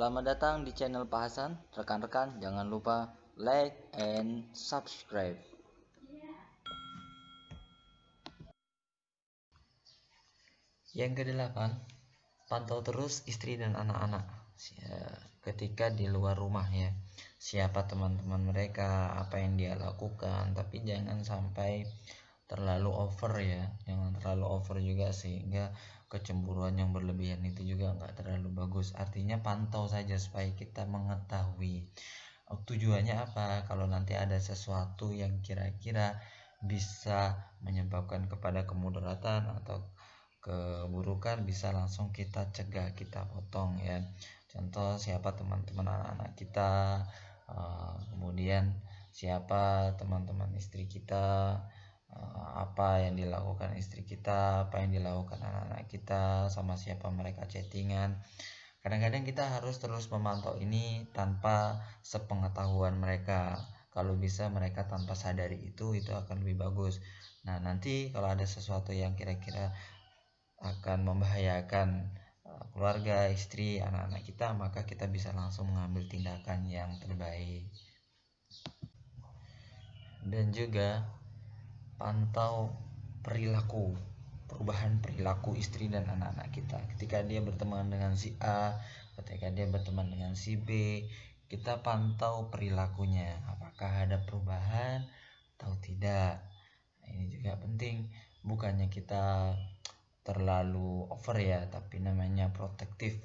Selamat datang di channel Pak Hasan. Rekan-rekan jangan lupa like and subscribe. Yang kedelapan, pantau terus istri dan anak-anak ketika di luar rumah ya. Siapa teman-teman mereka, apa yang dia lakukan, tapi jangan sampai terlalu over ya. Jangan terlalu over juga sehingga kecemburuan yang berlebihan itu juga nggak terlalu bagus. Artinya pantau saja supaya kita mengetahui tujuannya apa. Kalau nanti ada sesuatu yang kira-kira bisa menyebabkan kepada kemudaratan atau keburukan, bisa langsung kita cegah, kita potong ya. Contoh, siapa teman-teman anak-anak kita, kemudian siapa teman-teman istri kita, apa yang dilakukan istri kita, apa yang dilakukan anak-anak kita, sama siapa mereka chattingan. Kadang-kadang kita harus terus memantau ini tanpa sepengetahuan mereka. Kalau bisa mereka tanpa sadari itu akan lebih bagus. Nah, nanti kalau ada sesuatu yang kira-kira akan membahayakan keluarga, istri, anak-anak kita, maka kita bisa langsung mengambil tindakan yang terbaik. Dan juga pantau perubahan perilaku istri dan anak-anak kita. Ketika dia berteman dengan si A, ketika dia berteman dengan si B, kita pantau perilakunya, apakah ada perubahan atau tidak. Nah, ini juga penting, bukannya kita terlalu over ya, tapi namanya protektif,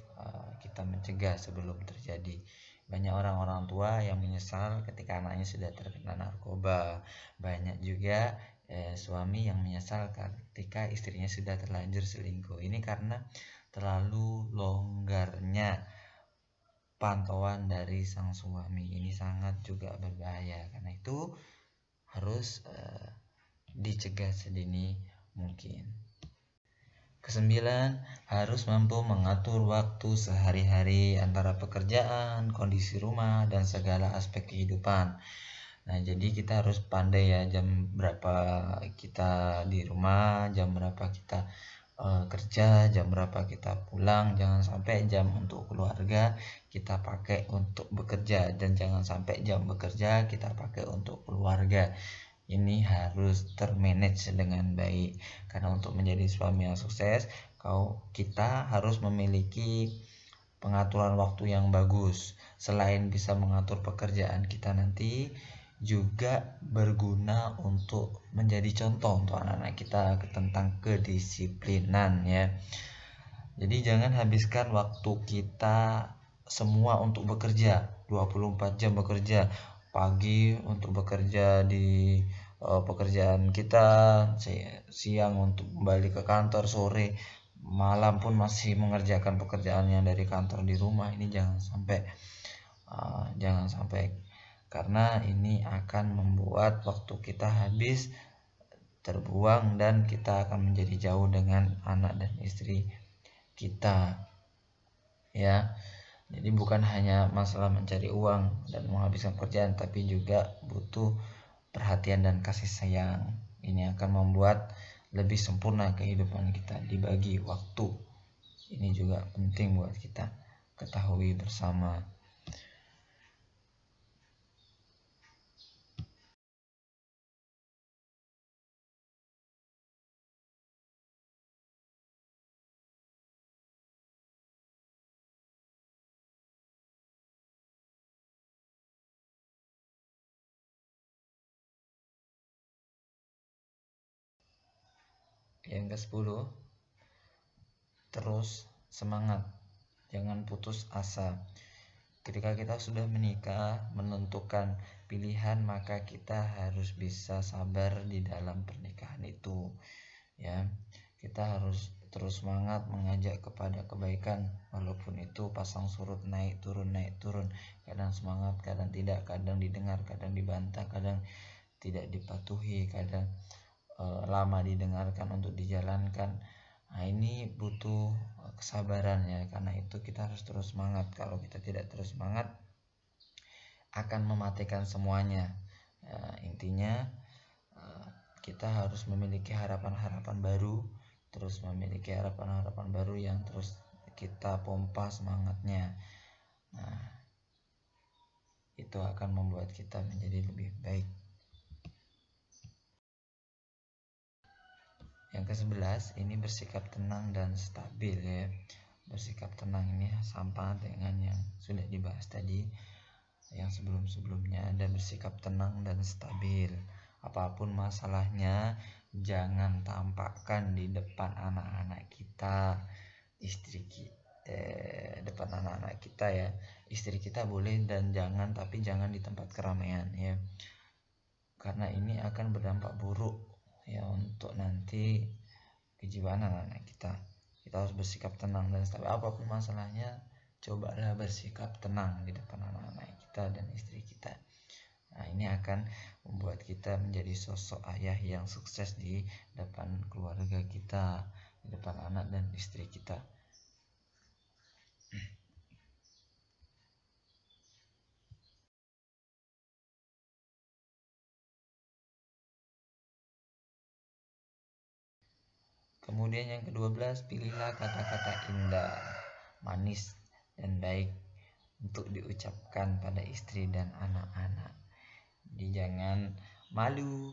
kita mencegah sebelum terjadi. Banyak orang-orang tua yang menyesal ketika anaknya sudah terkena narkoba. Banyak juga suami yang menyesal ketika istrinya sudah terlanjur selingkuh. Ini karena terlalu longgarnya pantauan dari sang suami. Ini sangat juga berbahaya. Karena itu harus dicegah sedini mungkin. Kesembilan, harus mampu mengatur waktu sehari-hari antara pekerjaan, kondisi rumah, dan segala aspek kehidupan. Nah, jadi kita harus pandai ya, jam berapa kita di rumah, jam berapa kita kerja, jam berapa kita pulang. Jangan sampai jam untuk keluarga kita pakai untuk bekerja, dan jangan sampai jam bekerja kita pakai untuk keluarga. Ini harus termanage dengan baik, karena untuk menjadi suami yang sukses kita harus memiliki pengaturan waktu yang bagus. Selain bisa mengatur pekerjaan kita, nanti juga berguna untuk menjadi contoh untuk anak-anak kita tentang kedisiplinan ya. Jadi jangan habiskan waktu kita semua untuk bekerja, 24 jam bekerja. Pagi untuk bekerja di pekerjaan kita, siang untuk kembali ke kantor, sore malam pun masih mengerjakan pekerjaan yang dari kantor di rumah. Ini jangan sampai karena ini akan membuat waktu kita habis, terbuang, dan kita akan menjadi jauh dengan anak dan istri kita ya. Jadi bukan hanya masalah mencari uang dan menghabiskan pekerjaan, tapi juga butuh perhatian dan kasih sayang. Ini akan membuat lebih sempurna kehidupan kita, dibagi waktu. Ini juga penting buat kita ketahui bersama. Yang ke-10, terus semangat, jangan putus asa. Ketika kita sudah menikah, menentukan pilihan, maka kita harus bisa sabar di dalam pernikahan itu ya. Kita harus terus semangat mengajak kepada kebaikan, walaupun itu pasang surut naik turun. Kadang semangat, kadang tidak, kadang didengar, kadang dibantah, kadang tidak dipatuhi, kadang lama didengarkan untuk dijalankan. Nah, ini butuh kesabaran ya. Karena itu kita harus terus semangat. Kalau kita tidak terus semangat, akan mematikan semuanya. Intinya kita harus memiliki harapan-harapan baru, terus memiliki harapan-harapan baru yang terus kita pompa semangatnya. Nah, itu akan membuat kita menjadi lebih baik. Yang ke-11 ini bersikap tenang dan stabil ya. Bersikap tenang ini sama dengan yang sudah dibahas tadi, yang sebelum-sebelumnya. Ada bersikap tenang dan stabil. Apapun masalahnya jangan tampakkan di depan anak-anak kita, istri kita, depan anak-anak kita ya. Istri kita boleh dan jangan, tapi jangan di tempat keramaian ya. Karena ini akan berdampak buruk ya untuk nanti kejiwaan anak-anak kita. Kita harus bersikap tenang dan stabil. Apapun masalahnya, cobalah bersikap tenang di depan anak-anak kita dan istri kita. Nah, ini akan membuat kita menjadi sosok ayah yang sukses di depan keluarga kita, di depan anak dan istri kita. Kemudian yang ke-12, pilihlah kata-kata indah, manis, dan baik untuk diucapkan pada istri dan anak-anak. Jadi jangan malu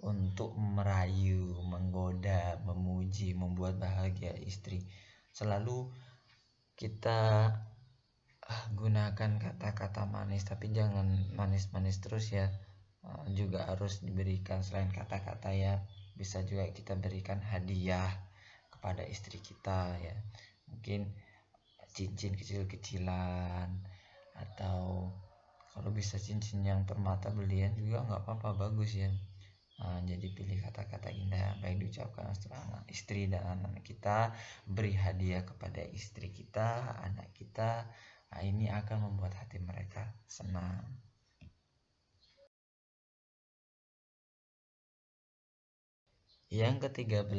untuk merayu, menggoda, memuji, membuat bahagia istri. Selalu kita gunakan kata-kata manis, tapi jangan manis-manis terus ya. Juga harus diberikan selain kata-kata ya, bisa juga kita berikan hadiah kepada istri kita ya. Mungkin cincin kecil-kecilan, atau kalau bisa cincin yang permata belian juga nggak apa-apa, bagus ya. Jadi pilih kata-kata indah baik diucapkan setelah istri dan anak kita, beri hadiah kepada istri kita, anak kita. Ini akan membuat hati mereka senang. Yang ke-13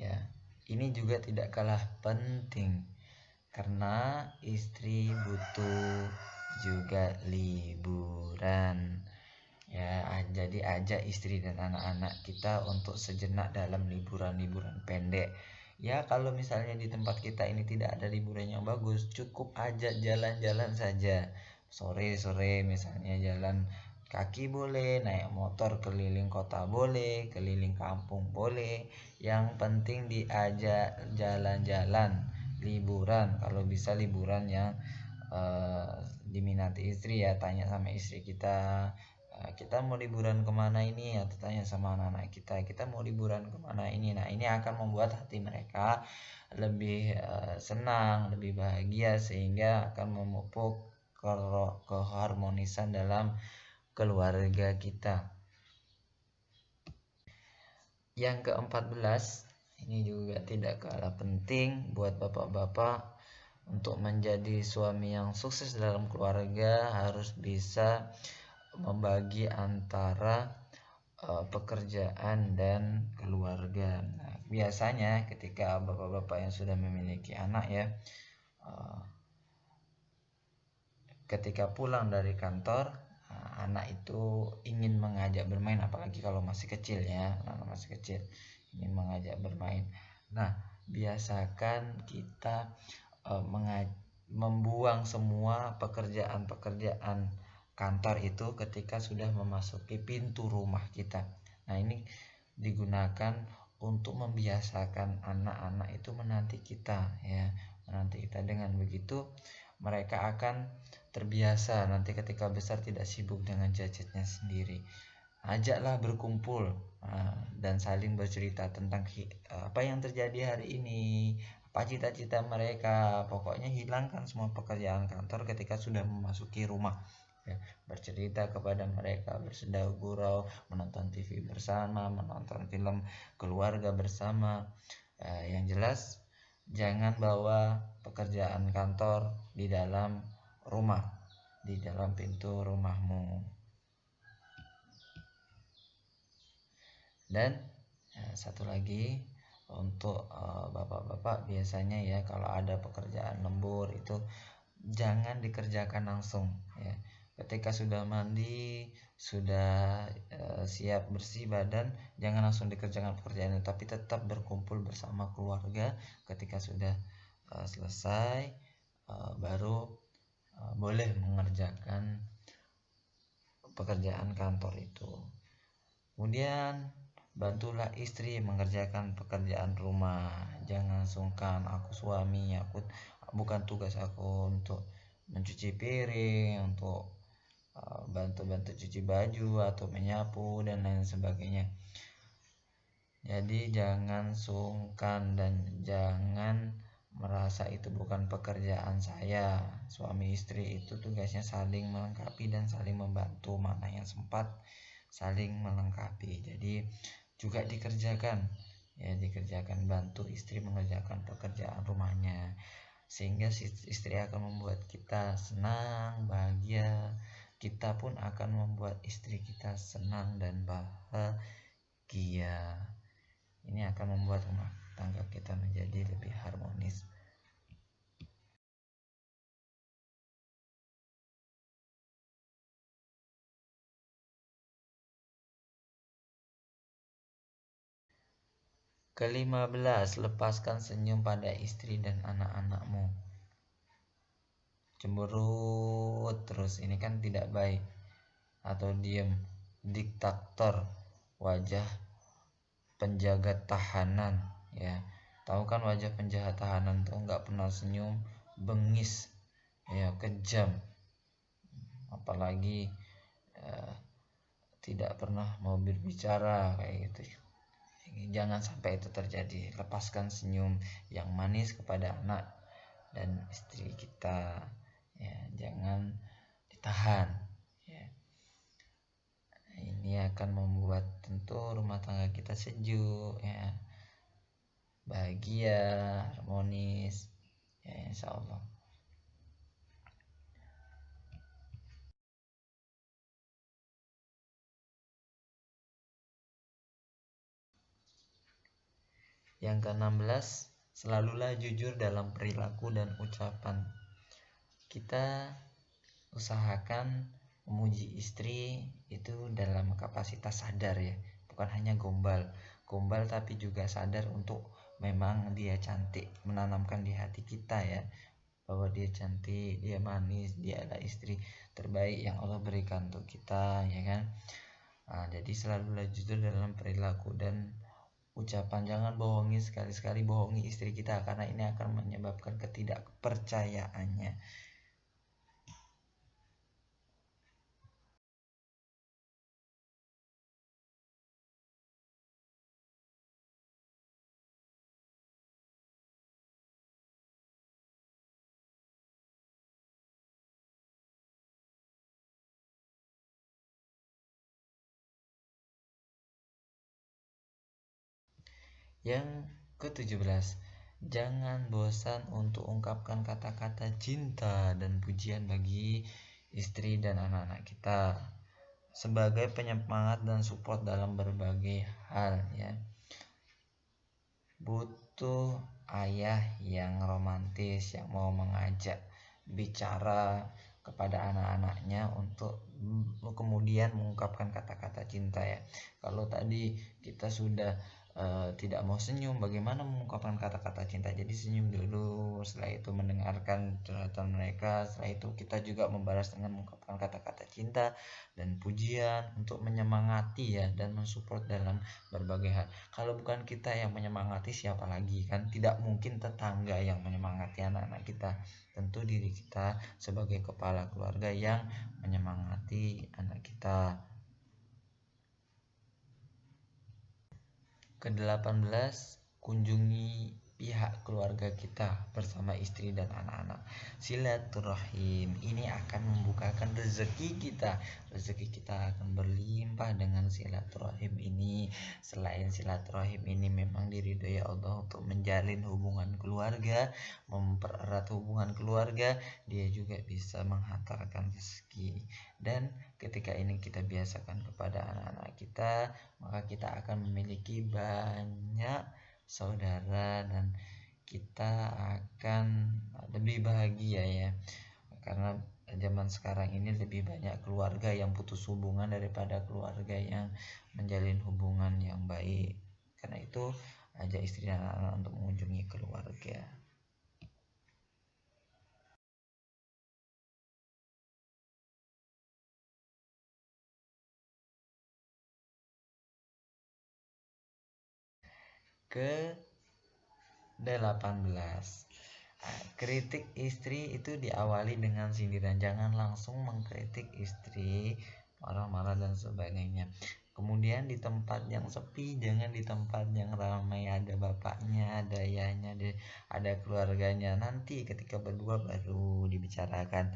ya, ini juga tidak kalah penting karena istri butuh juga liburan ya. Jadi ajak istri dan anak-anak kita untuk sejenak dalam liburan-liburan pendek ya. Kalau misalnya di tempat kita ini tidak ada liburan yang bagus, cukup ajak jalan-jalan saja. Sore-sore misalnya jalan kaki boleh, naik motor keliling kota boleh, keliling kampung boleh. Yang penting diajak jalan-jalan, liburan. Kalau bisa liburan yang diminati istri ya. Tanya sama istri kita, kita mau liburan kemana ini, atau tanya sama anak-anak kita mau liburan kemana ini. Nah, ini akan membuat hati mereka lebih senang, lebih bahagia, sehingga akan memupuk keharmonisan dalam keluarga kita. Yang ke-14 ini juga tidak kalah penting buat bapak-bapak. Untuk menjadi suami yang sukses dalam keluarga harus bisa membagi antara pekerjaan dan keluarga. Nah, biasanya ketika bapak-bapak yang sudah memiliki anak ya, ketika pulang dari kantor, anak itu ingin mengajak bermain, apalagi kalau masih kecil ya, anak masih kecil ingin mengajak bermain. Nah, biasakan kita membuang semua pekerjaan-pekerjaan kantor itu ketika sudah memasuki pintu rumah kita. Nah, ini digunakan untuk membiasakan anak-anak itu menanti kita ya, menanti kita. Dengan begitu mereka akan terbiasa nanti ketika besar tidak sibuk dengan gadgetnya sendiri. Ajaklah berkumpul dan saling bercerita tentang apa yang terjadi hari ini, apa cita-cita mereka. Pokoknya hilangkan semua pekerjaan kantor ketika sudah memasuki rumah ya. Bercerita kepada mereka, bersedau gurau, menonton TV bersama, menonton film keluarga bersama. Yang jelas jangan bawa pekerjaan kantor di dalam rumah, di dalam pintu rumahmu. Dan satu lagi untuk bapak-bapak, biasanya ya kalau ada pekerjaan lembur itu jangan dikerjakan langsung ya. Ketika sudah mandi, sudah siap bersih badan, jangan langsung dikerjakan pekerjaan itu, tapi tetap berkumpul bersama keluarga. Ketika sudah selesai, baru boleh mengerjakan pekerjaan kantor itu. Kemudian bantulah istri mengerjakan pekerjaan rumah. Jangan sungkan, aku suami, aku bukan tugas aku untuk mencuci piring, untuk bantu-bantu cuci baju atau menyapu dan lain sebagainya. Jadi jangan sungkan dan jangan merasa itu bukan pekerjaan saya. Suami istri itu tugasnya saling melengkapi dan saling membantu, mana yang sempat saling melengkapi. Jadi juga dikerjakan, ya dikerjakan, bantu istri mengerjakan pekerjaan rumahnya, sehingga istri akan membuat kita senang, bahagia. Kita pun akan membuat istri kita senang dan bahagia. Ini akan membuat rumah tangga kita menjadi lebih harmonis. Ke-15, lepaskan senyum pada istri dan anak-anakmu. Cemberut terus, ini kan tidak baik. Atau diem, diktator, wajah penjaga tahanan, ya. Tahu kan wajah penjaga tahanan tuh nggak pernah senyum, bengis, ya, kejam, apalagi eh, tidak pernah mau berbicara kayak gitu. Jangan sampai itu terjadi. Lepaskan senyum yang manis kepada anak dan istri kita, ya, jangan ditahan, ya. Ini akan membuat tentu rumah tangga kita sejuk, ya, bahagia, harmonis, ya, insya Allah. Yang ke-16, selalulah jujur dalam perilaku dan ucapan. Kita usahakan memuji istri itu dalam kapasitas sadar, ya, bukan hanya gombal tapi juga sadar untuk memang dia cantik, menanamkan di hati kita, ya, bahwa dia cantik, dia manis, dia adalah istri terbaik yang Allah berikan untuk kita, ya kan. Jadi selalulah jujur dalam perilaku dan ucapan. Jangan bohongi, sekali-sekali bohongi istri kita, karena ini akan menyebabkan ketidakpercayaannya. Yang ke-17, jangan bosan untuk ungkapkan kata-kata cinta dan pujian bagi istri dan anak-anak kita sebagai penyemangat dan support dalam berbagai hal, ya. Butuh ayah yang romantis, yang mau mengajak bicara kepada anak-anaknya untuk kemudian mengungkapkan kata-kata cinta, ya. Kalau tadi kita sudah tidak mau senyum, bagaimana mengungkapkan kata-kata cinta? Jadi senyum dulu, setelah itu mendengarkan curhatan mereka, setelah itu kita juga membalas dengan mengungkapkan kata-kata cinta dan pujian untuk menyemangati, ya, dan mensupport dalam berbagai hal. Kalau bukan kita yang menyemangati, siapa lagi? Kan tidak mungkin tetangga yang menyemangati anak-anak kita. Tentu diri kita sebagai kepala keluarga yang menyemangati anak kita. Ke-18, kunjungi pihak keluarga kita bersama istri dan anak-anak. Silaturahim ini akan membukakan rezeki kita. Rezeki kita akan berlimpah dengan silaturahim ini. Selain silaturahim ini memang diridhoi Allah untuk menjalin hubungan keluarga, mempererat hubungan keluarga, dia juga bisa menghantarkan rezeki. Dan ketika ini kita biasakan kepada anak-anak kita, maka kita akan memiliki banyak saudara dan kita akan lebih bahagia, ya, karena zaman sekarang ini lebih banyak keluarga yang putus hubungan daripada keluarga yang menjalin hubungan yang baik. Karena itu ajak istri dan anak-anak untuk mengunjungi keluarga. ke-18. Kritik istri itu diawali dengan sindiran. Jangan langsung mengkritik istri, marah-marah dan sebagainya. Kemudian di tempat yang sepi, jangan di tempat yang ramai, ada bapaknya, ada ayahnya, ada keluarganya. Nanti ketika berdua baru dibicarakan.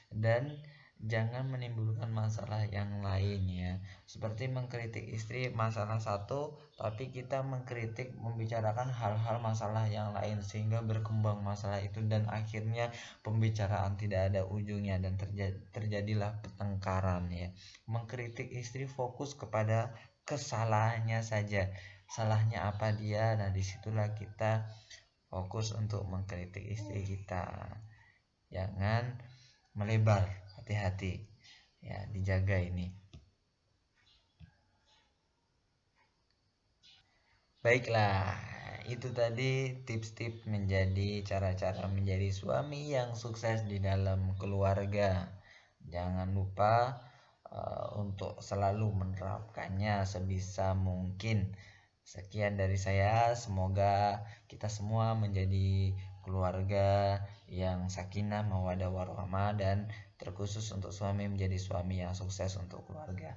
Dan jangan menimbulkan masalah yang lain ya. Seperti mengkritik istri masalah satu, tapi kita mengkritik membicarakan hal-hal masalah yang lain, sehingga berkembang masalah itu dan akhirnya pembicaraan tidak ada ujungnya dan terjadilah pertengkaran ya. Mengkritik istri fokus kepada kesalahannya saja, salahnya apa dia. Nah disitulah kita fokus untuk mengkritik istri kita. Jangan melebar, hati-hati ya, dijaga ini. Baiklah, itu tadi tips-tips menjadi cara-cara menjadi suami yang sukses di dalam keluarga. Jangan lupa untuk selalu menerapkannya sebisa mungkin. Sekian dari saya, semoga kita semua menjadi keluarga yang sakinah mawaddah warahmah, dan terkhusus untuk suami menjadi suami yang sukses untuk keluarga.